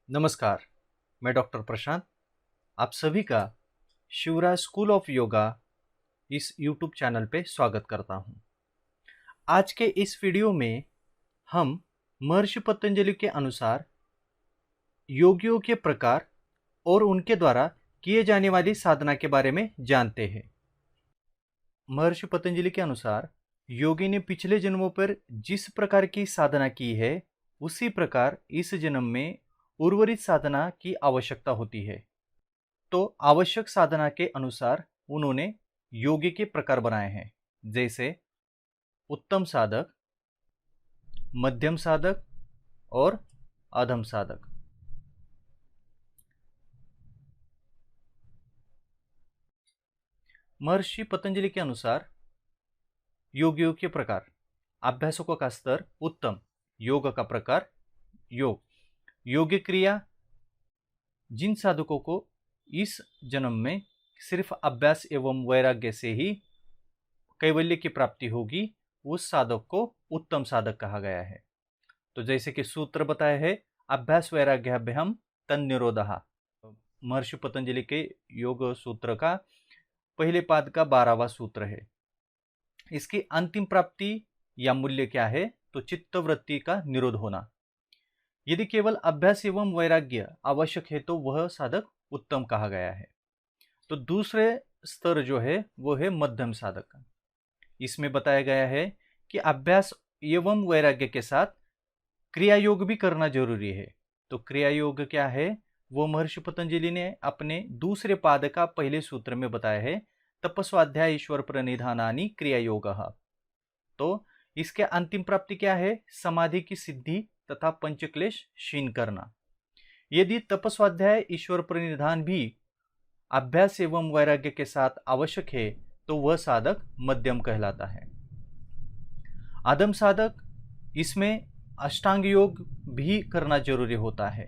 नमस्कार, मैं डॉक्टर प्रशांत। आप सभी का शिवराज स्कूल ऑफ योगा इस यूट्यूब चैनल पे स्वागत करता हूं। आज के इस वीडियो में हम महर्षि पतंजलि के अनुसार योगियों के प्रकार और उनके द्वारा किए जाने वाली साधना के बारे में जानते हैं। महर्षि पतंजलि के अनुसार योगी ने पिछले जन्मों पर जिस प्रकार की साधना की है, उसी प्रकार इस जन्म में उर्वरित साधना की आवश्यकता होती है। तो आवश्यक साधना के अनुसार उन्होंने योगी के प्रकार बनाए हैं, जैसे उत्तम साधक, मध्यम साधक और अधम साधक। महर्षि पतंजलि के अनुसार योगियों के प्रकार: अभ्यासकों का स्तर उत्तम, योग का प्रकार योग, योग्य क्रिया: जिन साधकों को इस जन्म में सिर्फ अभ्यास एवं वैराग्य से ही कैवल्य की प्राप्ति होगी, उस साधक को उत्तम साधक कहा गया है। तो जैसे कि सूत्र बताया है, अभ्यास वैराग्याभ्याम तन्निरोधः, महर्षि पतंजलि के योग सूत्र का पहले पाद का 12वां सूत्र है। इसकी अंतिम प्राप्ति या मूल्य क्या है? तो चित्तवृत्ति का निरोध होना। यदि केवल अभ्यास एवं वैराग्य आवश्यक है तो वह साधक उत्तम कहा गया है। तो दूसरे स्तर जो है वो है मध्यम साधक। इसमें बताया गया है कि अभ्यास एवं वैराग्य के साथ क्रिया योग भी करना जरूरी है। तो क्रिया योग क्या है? वो महर्षि पतंजलि ने अपने दूसरे पाद का पहले सूत्र में बताया है, तपस्वाध्याय ईश्वर प्रणिधानानि क्रिया योग। तो इसके अंतिम प्राप्ति क्या है? समाधि की सिद्धि तथा पंचक्लेश क्षीण करना। यदि तपस्वाध्याय ईश्वर प्रणिधान भी अभ्यास एवं वैराग्य के साथ आवश्यक है तो वह साधक मध्यम कहलाता है। अधम साधक, इसमें अष्टांग योग भी करना जरूरी होता है।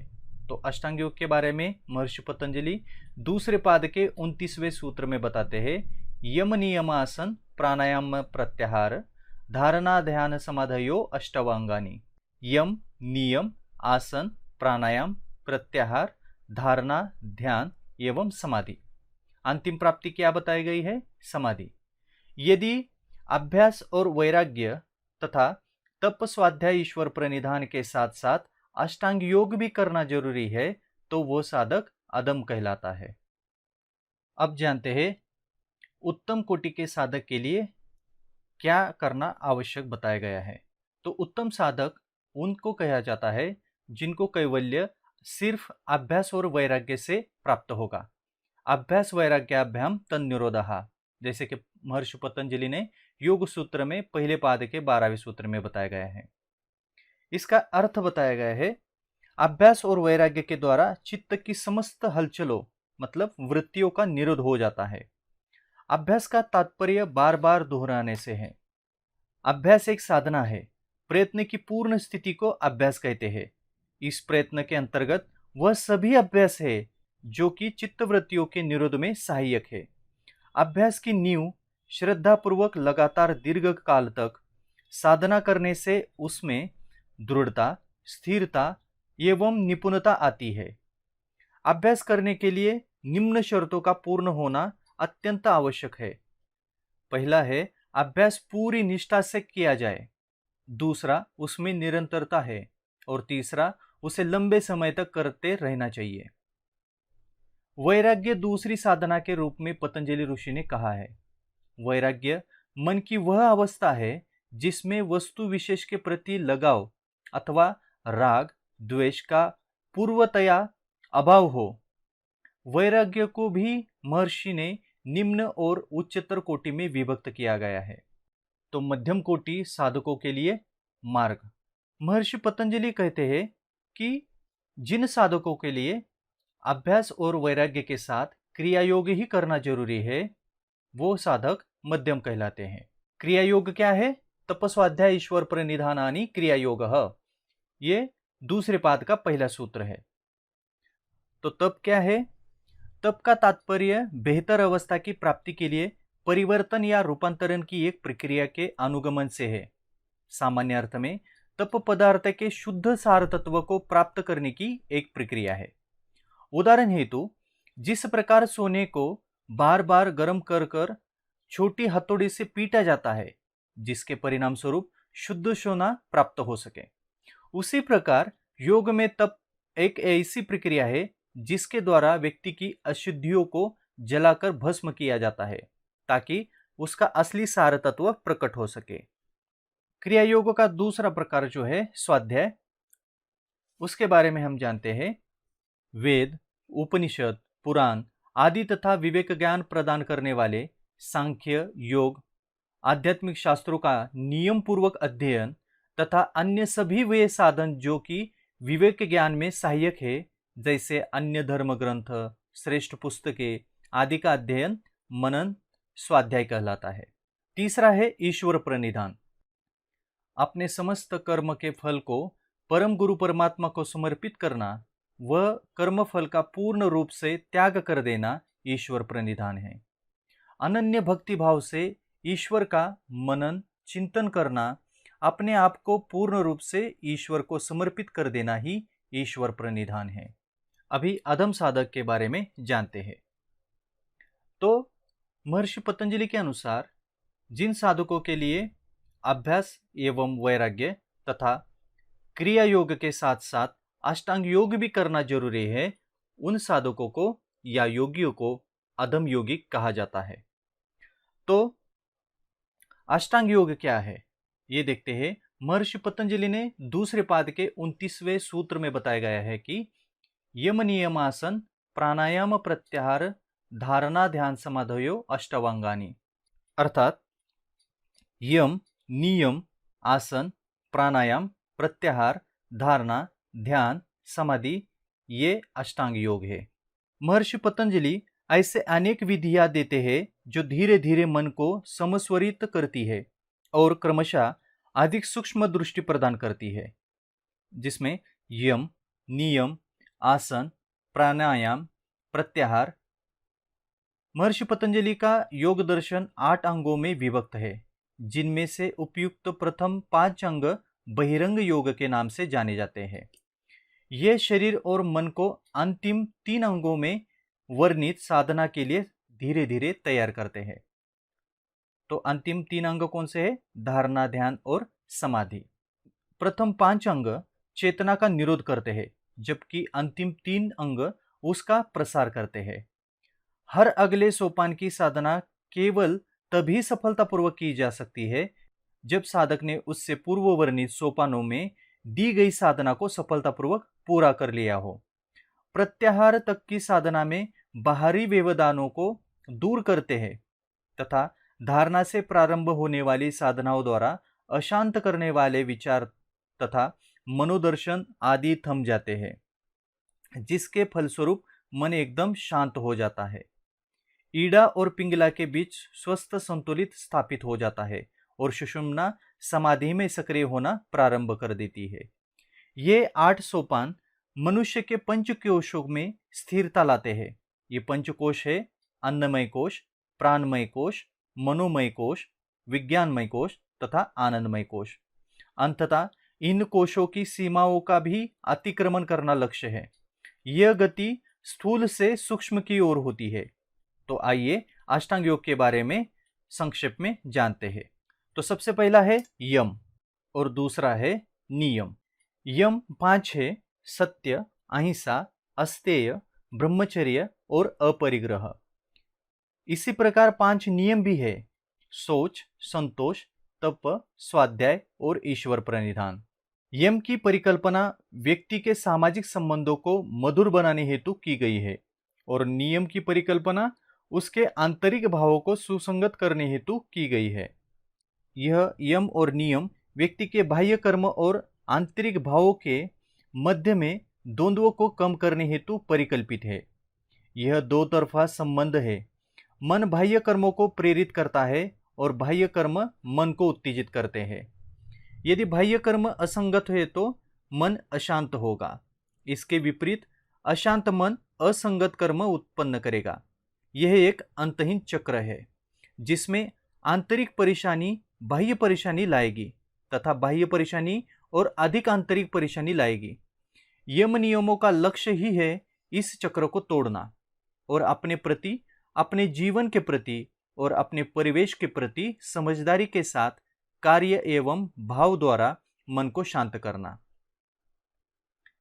तो अष्टांग योग के बारे में महर्षि पतंजलि दूसरे पाद के 29वें सूत्र में बताते हैं, यम नियम आसन प्राणायाम प्रत्याहार धारणा ध्यान समाधयो अष्टांगानी। यम, नियम, आसन, प्राणायाम, प्रत्याहार, धारणा, ध्यान एवं समाधि। अंतिम प्राप्ति क्या बताई गई है? समाधि। यदि अभ्यास और वैराग्य तथा तप स्वाध्याय ईश्वर प्रणिधान के साथ साथ अष्टांग योग भी करना जरूरी है तो वो साधक अधम कहलाता है। अब जानते हैं उत्तम कोटि के साधक के लिए क्या करना आवश्यक बताया गया है। तो उत्तम साधक उनको कहा जाता है जिनको कैवल्य सिर्फ अभ्यास और वैराग्य से प्राप्त होगा। अभ्यास वैराग्याभ्याम तन्निरोधः, जैसे कि महर्षि पतंजलि ने योग सूत्र में पहले पाद के 12वें सूत्र में बताया गया है। इसका अर्थ बताया गया है, अभ्यास और वैराग्य के द्वारा चित्त की समस्त हलचलों मतलब वृत्तियों का निरोध हो जाता है। अभ्यास का तात्पर्य बार बार दोहराने से है। अभ्यास एक साधना है। प्रयत्न की पूर्ण स्थिति को अभ्यास कहते हैं। इस प्रयत्न के अंतर्गत वह सभी अभ्यास है जो कि चित्तवृत्तियों के निरोध में सहायक है। अभ्यास की नींव श्रद्धापूर्वक लगातार दीर्घ काल तक साधना करने से उसमें दृढ़ता, स्थिरता एवं निपुणता आती है। अभ्यास करने के लिए निम्न शर्तों का पूर्ण होना अत्यंत आवश्यक है। पहला है, अभ्यास पूरी निष्ठा से किया जाए। दूसरा, उसमें निरंतरता है। और तीसरा, उसे लंबे समय तक करते रहना चाहिए। वैराग्य दूसरी साधना के रूप में पतंजलि ऋषि ने कहा है। वैराग्य मन की वह अवस्था है जिसमें वस्तु विशेष के प्रति लगाव अथवा राग द्वेष का पूर्वतया अभाव हो। वैराग्य को भी महर्षि ने निम्न और उच्चतर कोटि में विभक्त किया गया है। तो मध्यम कोटि साधकों के लिए मार्ग। महर्षि पतंजलि कहते हैं कि जिन साधकों के लिए अभ्यास और वैराग्य के साथ क्रिया योग ही करना जरूरी है, वो साधक मध्यम कहलाते हैं। क्रिया योग क्या है? तपस्वाध्याय ईश्वर प्रणिधानानि क्रिया योग, ये दूसरे पाद का पहला सूत्र है। तो तप क्या है? तप का तात्पर्य बेहतर अवस्था की प्राप्ति के लिए परिवर्तन या रूपांतरण की एक प्रक्रिया के अनुगमन से है। सामान्य अर्थ में तप पदार्थ के शुद्ध सार तत्व को प्राप्त करने की एक प्रक्रिया है। उदाहरण हेतु, जिस प्रकार सोने को बार बार गर्म कर कर छोटी हथौड़ी से पीटा जाता है जिसके परिणाम स्वरूप शुद्ध सोना प्राप्त हो सके, उसी प्रकार योग में तप एक ऐसी प्रक्रिया है जिसके द्वारा व्यक्ति की अशुद्धियों को जलाकर भस्म किया जाता है ताकि उसका असली सार तत्व प्रकट हो सके। क्रिया योग का दूसरा प्रकार जो है स्वाध्याय, उसके बारे में हम जानते हैं। वेद, उपनिषद, पुराण आदि तथा विवेक ज्ञान प्रदान करने वाले सांख्य, योग, आध्यात्मिक शास्त्रों का नियम पूर्वक अध्ययन तथा अन्य सभी वे साधन जो कि विवेक ज्ञान में सहायक है, जैसे अन्य धर्म ग्रंथ, श्रेष्ठ पुस्तकें आदि का अध्ययन, मनन, स्वाध्याय कहलाता है। तीसरा है ईश्वर प्रणिधान। अपने समस्त कर्म के फल को परम गुरु परमात्मा को समर्पित करना, वह कर्म फल का पूर्ण रूप से त्याग कर देना ईश्वर प्रणिधान है। अनन्य भक्ति भाव से ईश्वर का मनन चिंतन करना, अपने आप को पूर्ण रूप से ईश्वर को समर्पित कर देना ही ईश्वर प्रणिधान है। अभी अधम साधक के बारे में जानते हैं। तो महर्षि पतंजलि के अनुसार जिन साधकों के लिए अभ्यास एवं वैराग्य तथा क्रिया योग के साथ साथ अष्टांग योग भी करना जरूरी है, उन साधकों को या योगियों को अधम योगी कहा जाता है। तो अष्टांग योग क्या है, ये देखते हैं। महर्षि पतंजलि ने दूसरे पाद के 29वें सूत्र में बताया गया है कि यम नियम आसन प्राणायाम प्रत्याहार धारणा ध्यान समाधयो अष्टांगानी, अर्थात यम, नियम, आसन, प्राणायाम, प्रत्याहार, धारणा, ध्यान, समाधि, ये अष्टांग योग है। महर्षि पतंजलि ऐसे अनेक विधियां देते हैं जो धीरे धीरे मन को समस्वरित करती है और क्रमशः अधिक सूक्ष्म दृष्टि प्रदान करती है, जिसमें यम, नियम, आसन, प्राणायाम, प्रत्याहार। महर्षि पतंजलि का योग दर्शन 8 अंगों में विभक्त है, जिनमें से उपयुक्त प्रथम 5 अंग बहिरंग योग के नाम से जाने जाते हैं। ये शरीर और मन को अंतिम 3 अंगों में वर्णित साधना के लिए धीरे धीरे तैयार करते हैं। तो अंतिम 3 अंग कौन से हैं? धारणा, ध्यान और समाधि। प्रथम 5 अंग चेतना का निरोध करते हैं, जबकि अंतिम 3 अंग उसका प्रसार करते हैं। हर अगले सोपान की साधना केवल तभी सफलतापूर्वक की जा सकती है जब साधक ने उससे पूर्व वर्णित सोपानों में दी गई साधना को सफलतापूर्वक पूरा कर लिया हो। प्रत्याहार तक की साधना में बाहरी व्यवधानों को दूर करते हैं तथा धारणा से प्रारंभ होने वाली साधनाओं द्वारा अशांत करने वाले विचार तथा मनोदर्शन आदि थम जाते हैं, जिसके फलस्वरूप मन एकदम शांत हो जाता है। ईड़ा और पिंगला के बीच स्वस्थ संतुलित स्थापित हो जाता है और सुषुम्ना समाधि में सक्रिय होना प्रारंभ कर देती है। ये 8 सोपान मनुष्य के पंचकोशों में स्थिरता लाते हैं। ये पंचकोश है अन्नमय कोश, प्राणमय कोश, मनोमय कोश, विज्ञानमय कोश तथा आनंदमय कोश। अंततः इन कोशों की सीमाओं का भी अतिक्रमण करना लक्ष्य है। यह गति स्थूल से सूक्ष्म की ओर होती है। तो आइए अष्टांग योग के बारे में संक्षेप में जानते हैं। तो सबसे पहला है यम और दूसरा है नियम। यम 5 है: सत्य, अहिंसा, अस्तेय, ब्रह्मचर्य और अपरिग्रह। इसी प्रकार 5 नियम भी है: सोच, संतोष, तप, स्वाध्याय और ईश्वर प्रणिधान। यम की परिकल्पना व्यक्ति के सामाजिक संबंधों को मधुर बनाने हेतु की गई है और नियम की परिकल्पना उसके आंतरिक भावों को सुसंगत करने हेतु की गई है। यह यम और नियम व्यक्ति के बाह्य कर्म और आंतरिक भावों के मध्य में द्वंद्व को कम करने हेतु परिकल्पित है। यह दो तरफा संबंध है। मन बाह्य कर्मों को प्रेरित करता है और बाह्य कर्म मन को उत्तेजित करते हैं। यदि बाह्य कर्म असंगत है तो मन अशांत होगा। इसके विपरीत अशांत मन असंगत कर्म उत्पन्न करेगा। यह एक अंतहीन चक्र है जिसमें आंतरिक परेशानी बाह्य परेशानी लाएगी तथा बाह्य परेशानी और अधिक आंतरिक परेशानी लाएगी। यम नियमों का लक्ष्य ही है इस चक्र को तोड़ना और अपने प्रति, अपने जीवन के प्रति और अपने परिवेश के प्रति समझदारी के साथ कार्य एवं भाव द्वारा मन को शांत करना।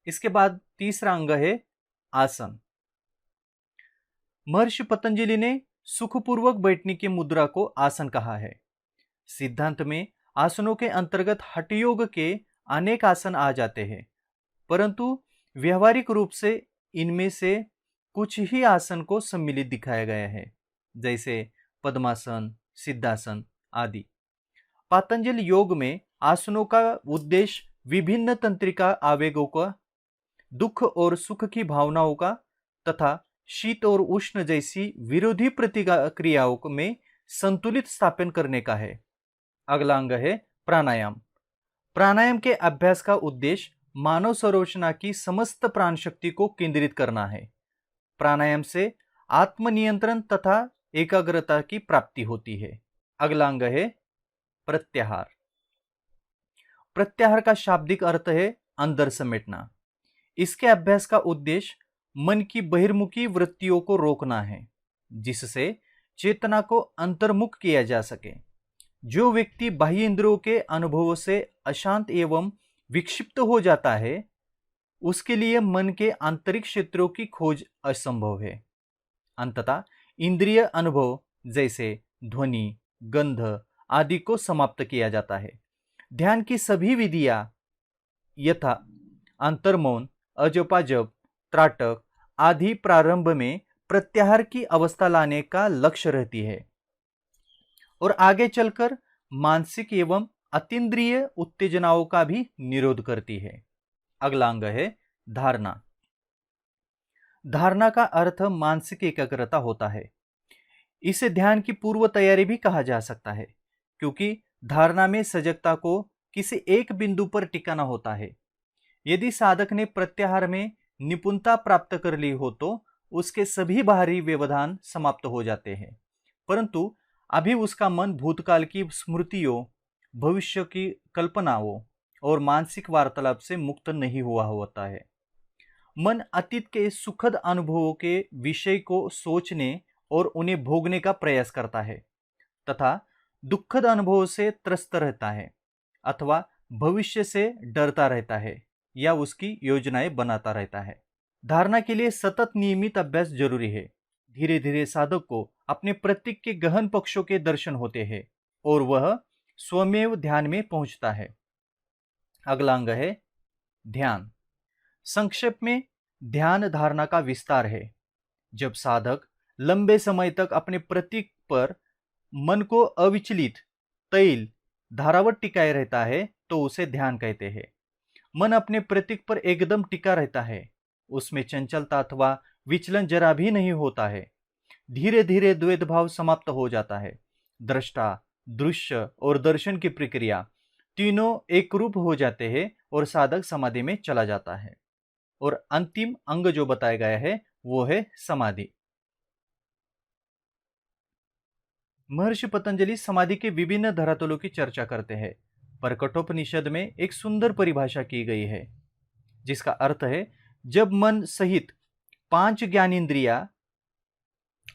इसके बाद तीसरा अंग है आसन। महर्षि पतंजलि ने सुखपूर्वक बैठने की मुद्रा को आसन कहा है। सिद्धांत में आसनों के अंतर्गत हठ योग के अनेक आसन आ जाते हैं, परंतु व्यवहारिक रूप से इनमें से कुछ ही आसन को सम्मिलित दिखाया गया है, जैसे पद्मासन, सिद्धासन आदि। पातंजल योग में आसनों का उद्देश्य विभिन्न तंत्रिका आवेगों का, दुख और सुख की भावनाओं का तथा शीत और उष्ण जैसी विरोधी प्रतिक्रियाओं में संतुलित स्थापन करने का है। अगला अंग है प्राणायाम। प्राणायाम के अभ्यास का उद्देश्य मानव संरचना की समस्त प्राण शक्ति को केंद्रित करना है। प्राणायाम से आत्मनियंत्रण तथा एकाग्रता की प्राप्ति होती है। अगला अंग है प्रत्याहार। प्रत्याहार का शाब्दिक अर्थ है अंदर समेटना। इसके अभ्यास का उद्देश्य मन की बहिर्मुखी वृत्तियों को रोकना है, जिससे चेतना को अंतर्मुख किया जा सके। जो व्यक्ति बाह्य इंद्रियों के अनुभवों से अशांत एवं विक्षिप्त हो जाता है, उसके लिए मन के आंतरिक क्षेत्रों की खोज असंभव है। अंततः इंद्रिय अनुभव जैसे ध्वनि, गंध आदि को समाप्त किया जाता है। ध्यान की सभी विधियां यथा अंतर्मौन, अजपाजप, त्राटक आदि प्रारंभ में प्रत्याहार की अवस्था लाने का लक्ष्य रहती है और आगे चलकर मानसिक एवं अतीन्द्रिय उत्तेजनाओं का भी निरोध करती है। अगला अंग है धारणा। धारणा का अर्थ मानसिक एकाग्रता होता है। इसे ध्यान की पूर्व तैयारी भी कहा जा सकता है, क्योंकि धारणा में सजगता को किसी एक बिंदु पर टिकाना होता है। यदि साधक ने प्रत्याहार में निपुणता प्राप्त कर ली हो तो उसके सभी बाहरी व्यवधान समाप्त हो जाते हैं, परंतु अभी उसका मन भूतकाल की स्मृतियों, भविष्य की कल्पनाओं और मानसिक वार्तालाप से मुक्त नहीं हुआ होता है। मन अतीत के सुखद अनुभवों के विषय को सोचने और उन्हें भोगने का प्रयास करता है तथा दुखद अनुभवों से त्रस्त रहता है अथवा भविष्य से डरता रहता है या उसकी योजनाएं बनाता रहता है। धारणा के लिए सतत नियमित अभ्यास जरूरी है। धीरे धीरे साधक को अपने प्रतीक के गहन पक्षों के दर्शन होते हैं और वह स्वमेव ध्यान में पहुंचता है। अगला अंग है ध्यान। संक्षेप में ध्यान धारणा का विस्तार है। जब साधक लंबे समय तक अपने प्रतीक पर मन को अविचलित, तैल, धारावत टिकाए रहता है तो उसे ध्यान कहते हैं। मन अपने प्रतीक पर एकदम टिका रहता है, उसमें चंचलता अथवा विचलन जरा भी नहीं होता है। धीरे धीरे द्वैत भाव समाप्त हो जाता है। दृष्टा, दृश्य और दर्शन की प्रक्रिया तीनों एक रूप हो जाते हैं और साधक समाधि में चला जाता है। और अंतिम अंग जो बताया गया है वो है समाधि। महर्षि पतंजलि समाधि के विभिन्न धरातलों की चर्चा करते हैं, पर कठोपनिषद में एक सुंदर परिभाषा की गई है, जिसका अर्थ है जब मन सहित 5 ज्ञानेंद्रियां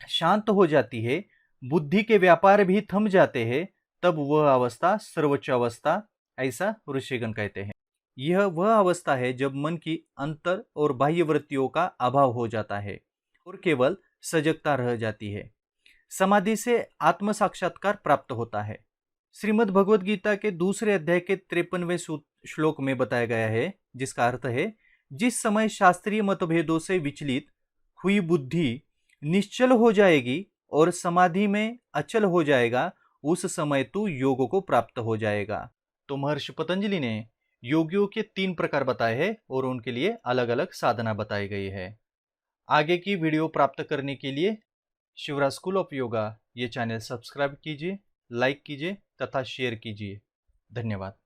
शांत हो जाती है, बुद्धि के व्यापार भी थम जाते हैं, तब वह अवस्था सर्वोच्च अवस्था, ऐसा ऋषिगण कहते हैं। यह वह अवस्था है जब मन की अंतर और बाह्य वृत्तियों का अभाव हो जाता है और केवल सजगता रह जाती है। समाधि से आत्म साक्षात्कार प्राप्त होता है। श्रीमद् भगवद गीता के दूसरे अध्याय के 53वें श्लोक में बताया गया है, जिसका अर्थ है जिस समय शास्त्रीय मतभेदों से विचलित हुई बुद्धि निश्चल हो जाएगी और समाधि में अचल हो जाएगा, उस समय तू योग को प्राप्त हो जाएगा। तो महर्षि पतंजलि ने योगियों के 3 प्रकार बताए हैं और उनके लिए अलग अलग साधना बताई गई है। आगे की वीडियो प्राप्त करने के लिए शिवराज स्कूल ऑफ योगा ये चैनल सब्सक्राइब कीजिए, लाइक कीजिए तथा शेयर कीजिए। धन्यवाद।